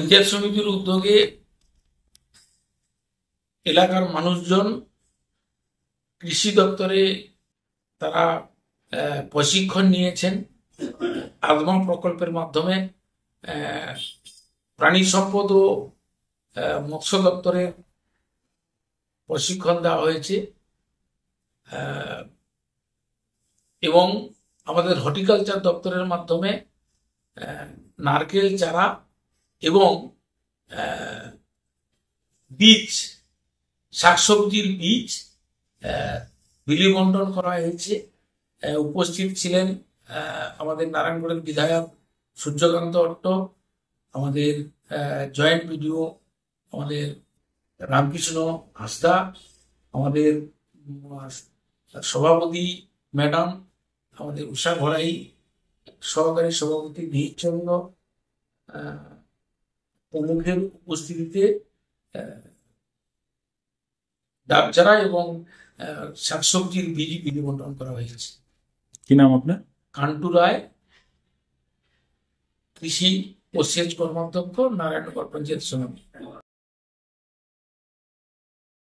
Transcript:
পঞ্চায়েত সমিতির উদ্যোগে এলাকার মানুষজন কৃষি দপ্তরে তারা প্রশিক্ষণ নিয়েছেন। আদমা প্রকল্পের মাধ্যমে প্রাণী সম্পদ ও মৎস্য দপ্তরের প্রশিক্ষণ দেওয়া হয়েছে এবং আমাদের হর্টিকালচার দপ্তরের মাধ্যমে নারকেল চারা এবং বীজ, শাকসবজির বীজ বিলি বন্টন করা হয়েছে। উপস্থিত ছিলেন আমাদের নারায়ণগড়ের বিধায়ক সূর্যকান্ত অট্ট, আমাদের জয়েন্ট বিডিও আমাদের রামকৃষ্ণ হাসদা, আমাদের সভাপতি ম্যাডাম আমাদের উষা ঘড়াই, সহকারী সভাপতি ভিচন্দ্র প্রমুখের উপস্থিতিতে ডাব চারা এবং শাকসবজির বীজ বিলি বন্টন করা হয়েছে। কি নাম আপনার? কান্টু রায়, কৃষি ও সেচ কর্মাধ্যক্ষ, নারায়ণগড় পঞ্চায়েত সমিতি।